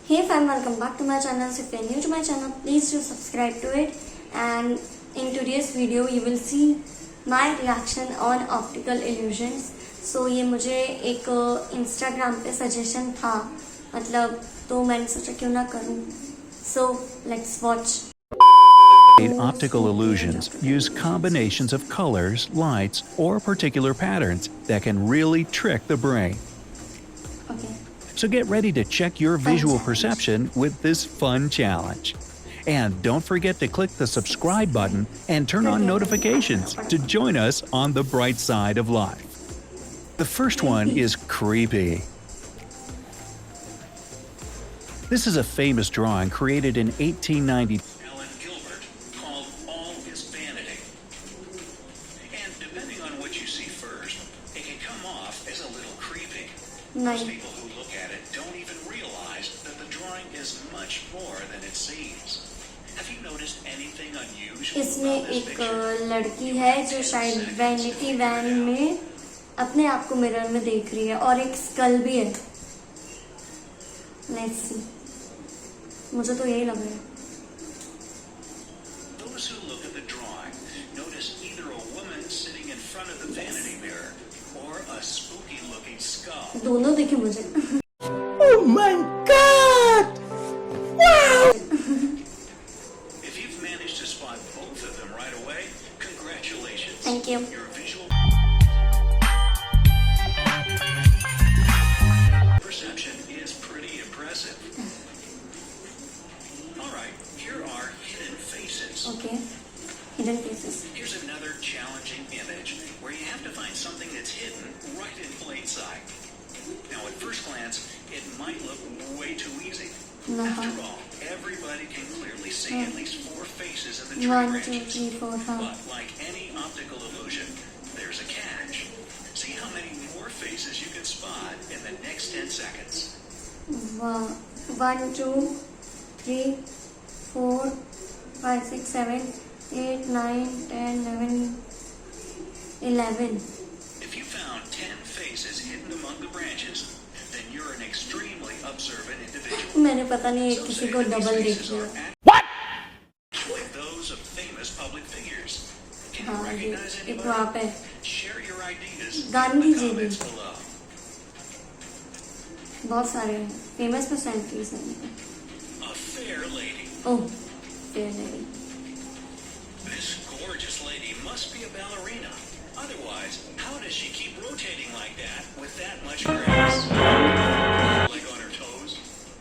Hey fam, welcome back to my channel. So if you are new to my channel, please do subscribe to it. And in today's video, you will see my reaction on optical illusions. So ये मुझे एक Instagram पे suggestion था, मतलब तो मैंने सोचा क्यों ना करूँ. So let's watch. Optical illusions use combinations of colors, lights, or particular patterns that can really trick the brain. Okay. So get ready to check your visual perception with this fun challenge. And don't forget to click the subscribe button and turn on notifications to join us on the bright side of life. The first one is creepy. This is a famous drawing created in 1890. Called All Is Vanity. And depending on what you see first, it can come off as a little creepy. Most people who look at it don't even realize that the drawing is much more than it seems. Have you noticed anything unusual इसमें about this एक picture? लड़की है जो शायद vanity van में अपने आप को मिरर में देख रही है और एक स्कल भी है. Let's see. मुझे तो यही लग रहा है. Those who look at the drawing notice either a woman sitting in front of the vanity mirror or a spooky-looking skull. दोनों दिखे मुझे. Oh my God! Wow! If you've managed to spot both of them right away, congratulations. Thank you. Your visual perception is pretty impressive. All right, here are hidden faces. Okay. Hidden faces. Here's another challenging image where you have to find something that's hidden right in plain sight. Now, at first glance, it might look way too easy. After all, everybody can clearly see at least 4 faces in the tree 1, 2, branches. 3, 4, 5. But like any optical illusion, there's a catch. See how many more faces you can spot in the next 10 seconds. 1, 2, 3, 4, 5, 6, 7, 8, 9, 10, 11, 11. If you found 10 faces hidden among the branches, then you're an extremely observant individual. मैंने पता नहीं Some किसी say को that these double देख faces लिया. are actually those of famous public figures. Can you हाँ, recognize एक वहाँ anybody? पे Share your ideas in Gandhi the जी भी. comments below. बहुत सारे फेमस पर्सनैलिटीज हैं. A fair lady. Oh, fair lady. This gorgeous lady must be a ballerina. Otherwise, how does she keep rotating like that with that much grace? Like on her toes?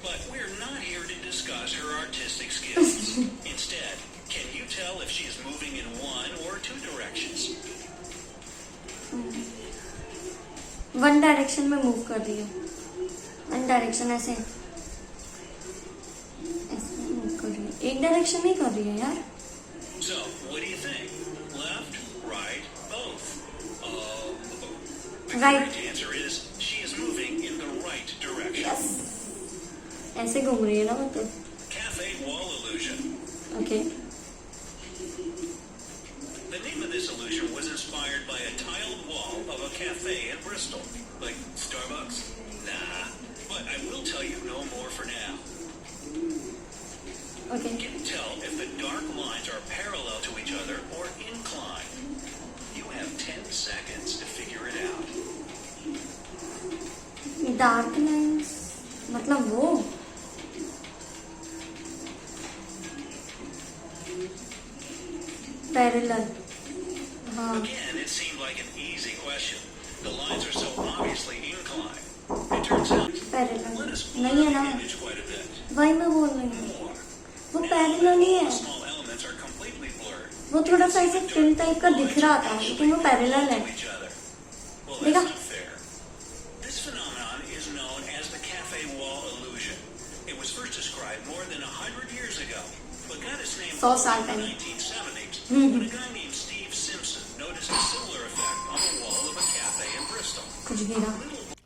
But we're not here to discuss her artistic skills. Instead, can you tell if she is moving in one or 2 directions? One direction में move कर रही है. One direction ऐसे ऐसे move कर रही है. एक डायरेक्शन नहीं कर रही है यार. So, what do you think? Left, right, both? The Right. correct answer is she is moving in the right direction. Yes. ऐसे घूम रही है ना मतलब. Cafe wall illusion. Okay. The name of this illusion was inspired by a tiled wall of a cafe in Bristol. Like Starbucks? Nah. But I will tell you no more for now. Okay. Can you tell if the dark lines are parallel to each other or inclined? You have 10 seconds to figure it out. Dark lines मतलब वो. Parallel. हाँ. Again, it seemed like an easy question. The lines are so obviously inclined. It turns out, parallel let us नहीं blur है the ना. image quite a bit. वही मैं बोल रही हूँ. More. वो Now, पैरेलल नहीं है. small elements are completely blurred. वो थोड़ा सा ऐसे फिल टाइप का दिख रहा था लेकिन वो पैरेलल है. To each other. Well, देखा? that's not fair. This phenomenon is known as the cafe wall illusion. It was first described more than 100 years ago, but got its name 100 साल in the पहले. 1970s when a guy named Steve Simpson noticed a similar effect on the wall of a cafe in Bristol. कुछ गिरा.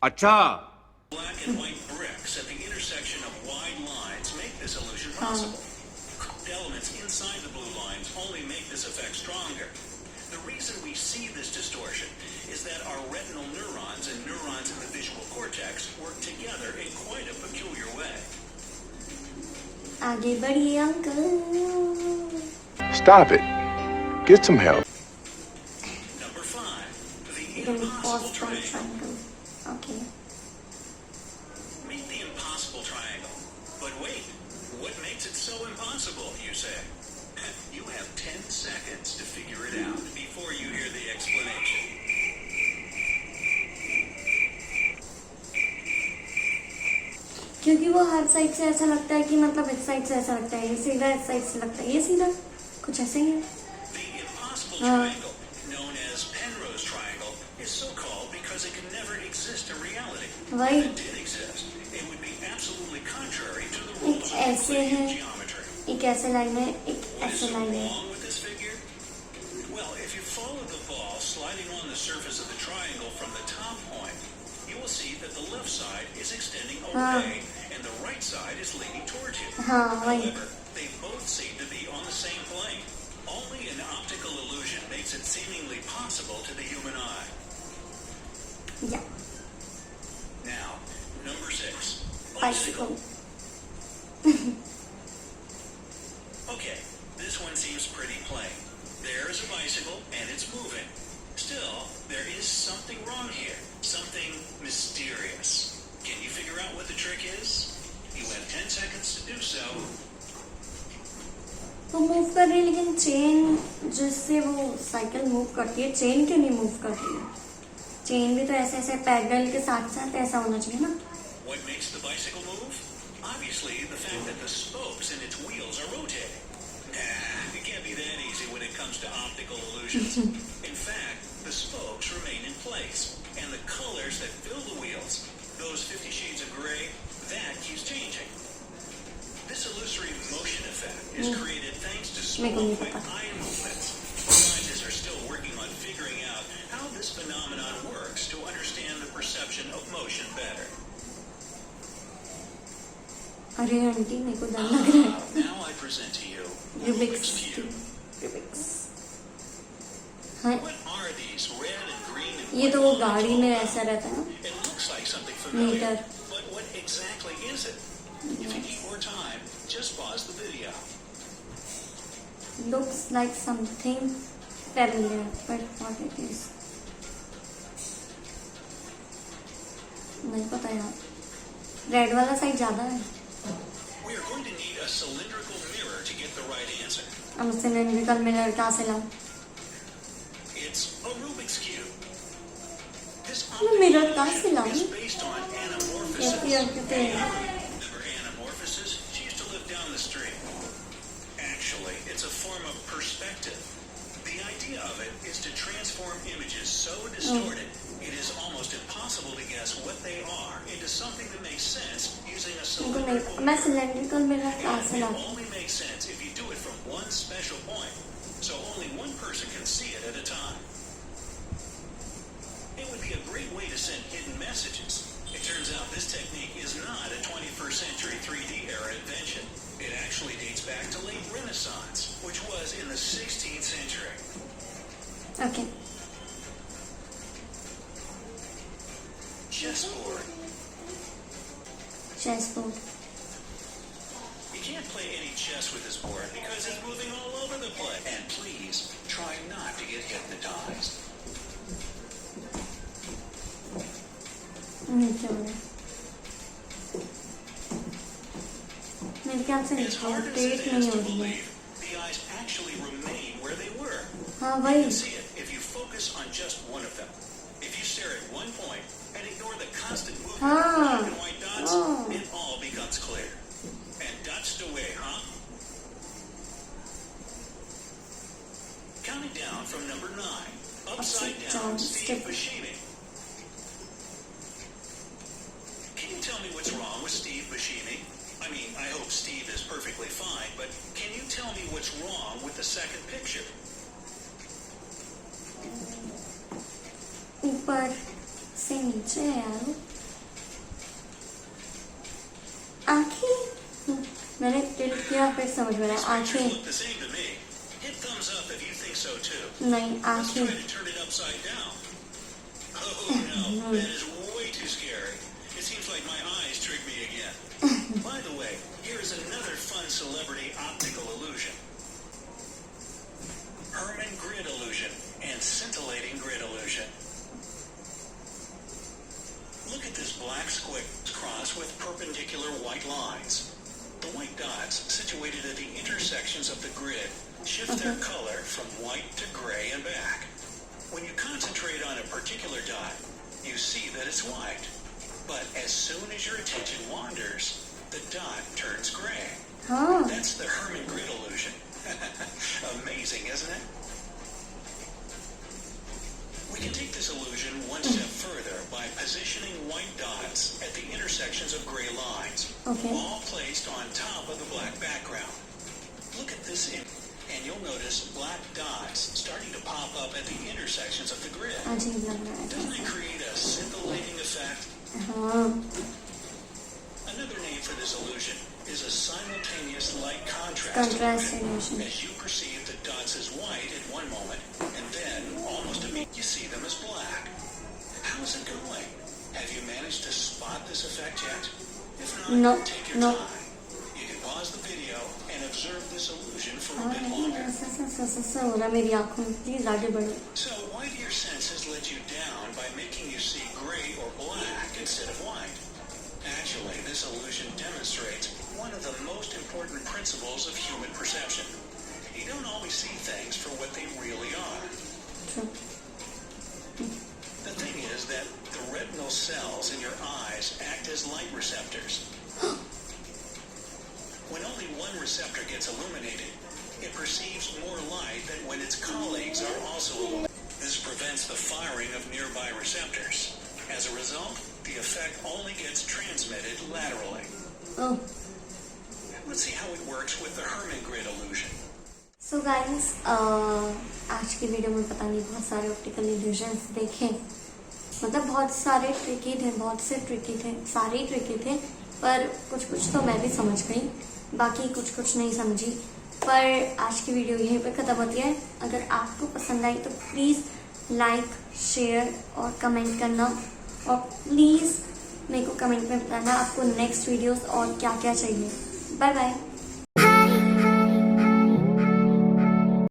अच्छा. Black and white bricks at the intersection of wide lines make this illusion possible. The elements inside the blue lines only make this effect stronger. The reason we see this distortion is that our retinal neurons and neurons in the visual cortex work together in quite a peculiar way. आगे बढ़िए uncle. Stop it. Get some help. Number 5. The You can pause impossible by triangle. triangle. Okay. Meet the impossible triangle. But wait, what makes it so impossible, you say? You have 10 seconds to figure it out before you hear the explanation. क्योंकि वो हर side से ऐसा लगता है कि मतलब इस side से ऐसा लगता है ये सीधा, इस साइड से लगता है ये सीधा, कुछ ऐसे ही है. The impossible triangle, known as Penrose triangle, is so called because it can never exist in reality. Why? If it did exist, it would be absolutely contrary to the rules एक of ऐसे है, Euclidean geometry. एक ऐसे line है, एक What is ऐसे so line है. wrong with this figure? Well, if you follow the ball sliding on the surface of the triangle from the top point, you will see that the left side is extending away and the right side is leaning towards you. हाँ वही. However, they both seem to be on the same plane. Only an optical illusion makes it seemingly possible to the human eye. Yeah. Now, number 6. Bicycle. Okay, this one seems pretty plain. There is a bicycle and it's moving. Still, there is something wrong here. Something mysterious. Can you figure out what the trick is? You have 10 seconds to do so. वो move कर रही है लेकिन chain जिससे वो cycle move करती है, chain क्यों नहीं मूव कर रही है? चेन भी तो ऐसे ऐसे पैडल के साथ साथ ऐसा होना चाहिए ना. What makes the bicycle move? Obviously, the fact that the spokes in its wheels are rotating. Nah, it can't be that easy when it comes to optical illusions. In fact, the spokes remain in place, and the colors that fill the wheels, those 50 shades of gray, that keeps changing. This illusory motion effect is created thanks to मेरे को नहीं small पता. eye movements. Scientists are still working on figuring out how this phenomenon works to understand the perception of motion better. अरे aunty मेरे को डर लग रहा है. Now I present to you Rubik's Rubik's Cube. Rubik's. हाँ, What are these red and green and ये white तो वो lines गाड़ी all में about? ऐसा रहता है ना. It looks like something familiar, Meter. but what exactly is it? If you need more time, just pause the video. Looks like something familiar, but what it is? नहीं पता यार. Red वाला side ज्यादा है. We are going to need a cylindrical mirror to get the right answer. अब cylindrical mirror कहाँ से लाऊं? It's a Rubik's Cube. This मैं मिरर कहाँ से optical लाऊं? is based on anamorphosis. कैसे रखते हैं? Remember anamorphosis? She used to live down the street. Actually, it's a form of perspective. The idea of it is to transform images so distorted it is almost impossible to guess what they are into something that makes sense using a मेरे को नहीं cylindrical पता. मैं cylindrical mirror कहाँ And से it लाऊं? only makes sense if you do it from one special point, so only one person can see it at a time. It would be a great way to send hidden messages. It turns out this technique is not a 21st century 3D era invention. It actually dates back to late Renaissance, which was in the 16th century. Okay. Chessboard. Chessboard. You can't play any chess with this board because it's moving all over the place. And please, try not to get hypnotized. नीचे हो गया. मेरे ख्याल से As hard as it rotate is नहीं to हो रही है. believe, the eyes actually remain where they were. हाँ You वही. can see it if you focus on just one of them. If you stare at one point and ignore the constant movement of Ah. black and white dots, Oh. it all becomes clear. And dots away, huh? Counting down from number 9, upside down Steve step. Buscemi. Can you tell me what's wrong with Steve Buscemi? I mean, I hope Steve is perfectly fine, but can you tell me what's wrong with the second picture? ऊपर से नीचे है यार. आँखें. मैंने tilt किया फिर समझ में आया. These pictures आँखें look the same to me. Hit thumbs up if you think so too. नहीं. Let's try आँखें. to turn it upside down. Oh no, that is way too scary. It seems like my eyes tricked me again. By the way, here is Here's another fun celebrity optical illusion. Herman grid illusion and scintillating grid illusion. Look at this black square cross with perpendicular white lines. The white dots situated at the intersections of the grid shift their color from white to gray and back. When you concentrate on a particular dot, you see that it's white. But as soon as your attention wanders, the dot turns gray. हाँ That's the Herman grid illusion. Amazing, isn't it? We can take this illusion one step further by positioning white dots at the intersections of gray lines, Okay. all placed on top of the black background. Look at this and you'll notice black dots starting to pop up at the intersections of the grid. अजीब लग रहा है Doesn't it create a scintillating effect? हाँ Another name for this illusion is a simultaneous light contrast Contrast illusion. illusion. As you perceive the dots as white at one moment, and then almost immediately you see them as black. How's it going? Have you managed to spot this effect yet? If not, No, take your no. time. You can pause the video and observe this illusion for a हाँ bit नहीं longer. ऐसा हो रहा है मेरी आँखों में please आगे बढ़ो So why do your senses let you down by making you see gray or black instead of white? Actually, this illusion demonstrates one of the most important principles of human perception. You don't always see things for what they really are. True. The thing is that the retinal cells in your eyes act as light receptors. When only one receptor gets illuminated, it perceives more light than when its colleagues are also illuminated. This prevents the firing of nearby receptors. As a result, the effect only gets transmitted laterally. Oh. Let's see how it works with the Herman grid illusion. So guys आज की video में पता नहीं बहुत सारे optical illusions देखे मतलब बहुत सारे ट्रिकी थे बहुत से ट्रिकी थे सारे ही ट्रिकी थे पर कुछ कुछ तो मैं भी समझ गई बाकी कुछ कुछ नहीं समझी पर आज की वीडियो यहीं पे ख़त्म होती है अगर आपको पसंद आई तो प्लीज़ लाइक शेयर और कमेंट करना और प्लीज़ मेरे को कमेंट में बताना आपको नेक्स्ट वीडियोस और क्या क्या चाहिए बाय बाय